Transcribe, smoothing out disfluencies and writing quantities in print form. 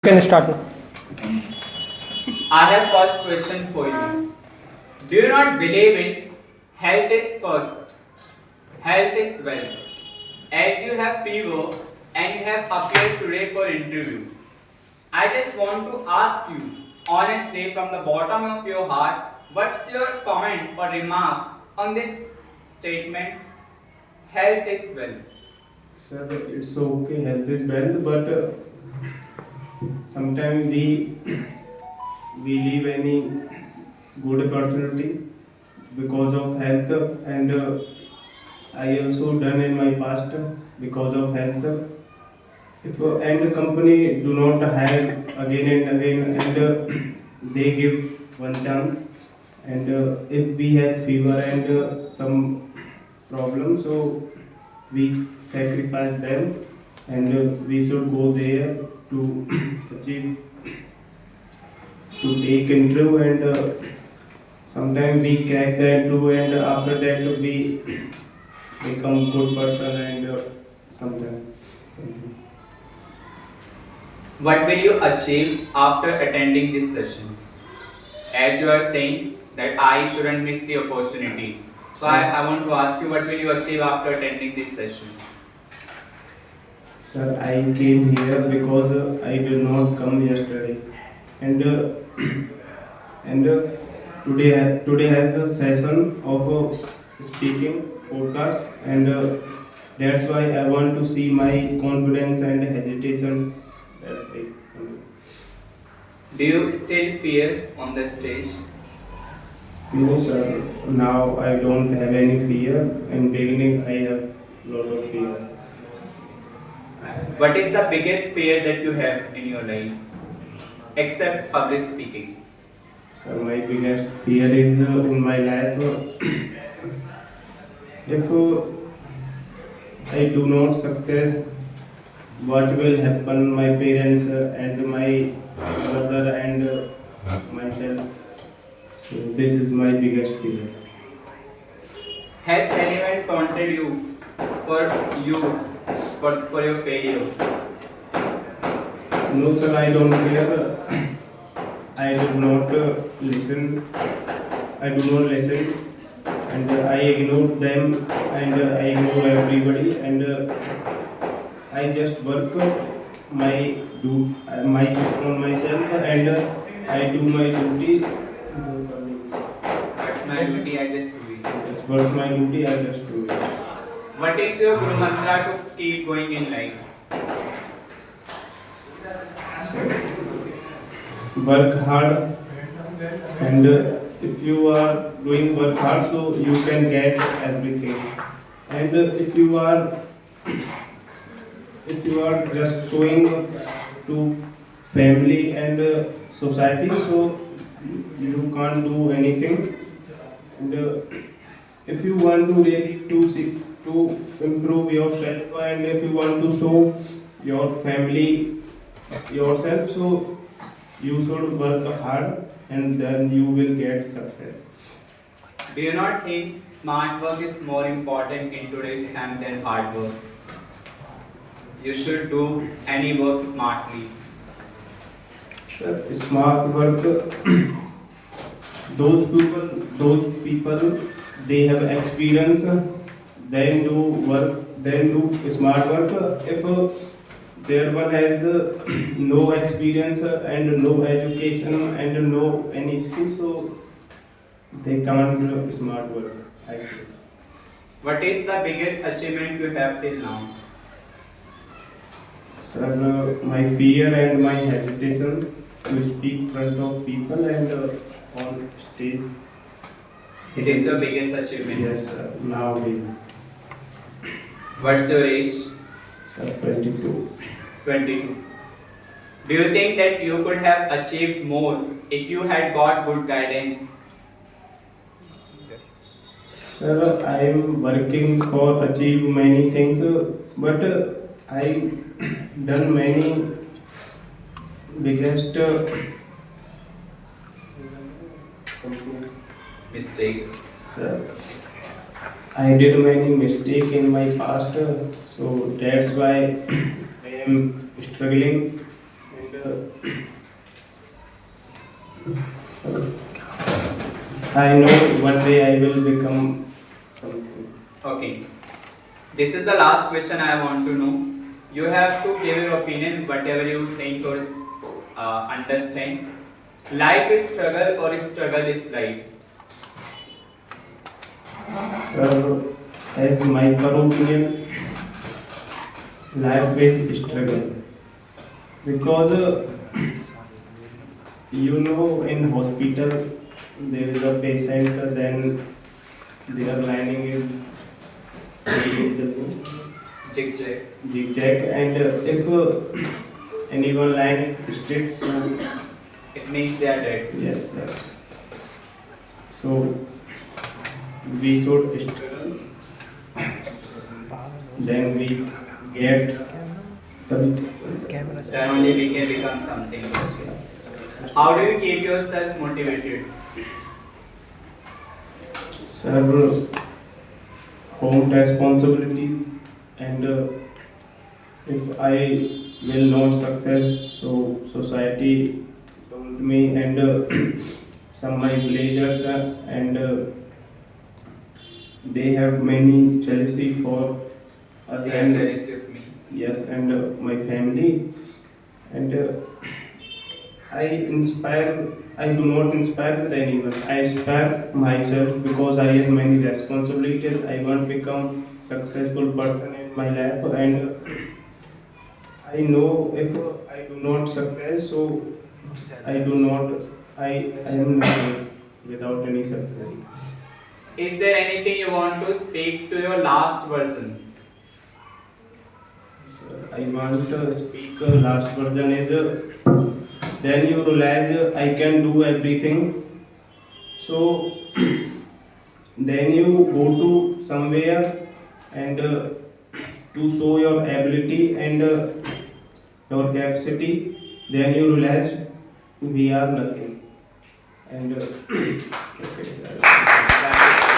Can start now. I have first question for you. Do you not believe in health is first, health is wealth? As you have fever and you have appeared today for interview, I just want to ask you honestly from the bottom of your heart, what's your comment or remark on this statement? Health is wealth. Sir, it's okay, health is wealth, but sometimes we leave any good opportunity because of health, and I also done in my past because of health. If and the company do not hire again and again, and they give one chance, and if we have fever and some problem, so we sacrifice them, and we should go there to achieve, to take interview, and sometimes we crack the interview, and after that we become good person, and sometimes something. What will you achieve after attending this session? As you are saying that I shouldn't miss the opportunity. So I want to ask you what will you achieve after attending this session? Sir, I came here because I did not come yesterday, and and today has a session of speaking podcast, and that's why I want to see my confidence and hesitation. That's why. Do you still fear on the stage? No, sir. Now I don't have any fear. In beginning, I have lot of fear. What is the biggest fear that you have in your life? Except public speaking. So my biggest fear is in my life, if I do not success, what will happen my parents and my brother and myself. So this is my biggest fear. Has anyone taunted you for you for your failure? No, sir, I don't care. I do not listen. I do not listen, and I ignore them, and I ignore everybody, and I just work my on myself, and I do my duty. That's my duty, I just do it. That's what's my duty. I just do it. What is your Guru Mantra to keep going in life? Work hard, and if you are doing work hard, so you can get everything. And if you are just showing to family and society, so you can't do anything. And if you want to really to improve yourself, and if you want to show your family yourself, so you should work hard, and then you will get success. Do you not think smart work is more important in today's time than hard work? You should do any work smartly. Sir, smart work, those people, they have experience, then do work, then do smart work. If there one has no experience and no education and no any skill, so they can't do smart work, actually. What is the biggest achievement you have till now? Sir, my fear and my hesitation to speak front of people and on stage. This is your biggest achievement. Yes, nowadays. What's your age? Sir, 22. 22. Do you think that you could have achieved more if you had got good guidance? Sir, I am working for achieve many things, but I done many biggest Mistakes. sir, I did many mistake in my past, so that's why I am struggling, and so I know one day I will become something. Okay. This is the last question I want to know. You have to give your opinion, whatever you think or understand. Life is struggle or struggle is life? So, as my per opinion, life is struggle because in hospital there is a patient, then their lining is Jig jag. zigzag, and if any one line is straight, so It means they are dead. yes, sir. So we should struggle, then we get the Then only we can become something. How do you keep yourself motivated? several home responsibilities, and if I will not success, so society told me, and some my villagers, and they have many jealousy for us, They are and jealous of me. yes, and my family, and I do not inspire with anyone. I inspire myself because I have many responsibilities. I want to become successful person in my life, and I know if I do not success, so I do not. I am nothing without any success. Is there anything you want to speak to your last version? So I want to speak last version is then you realize I can do everything. So then you go to somewhere and to show your ability and your capacity. Then you realize we are nothing. And okay, sir. That's it.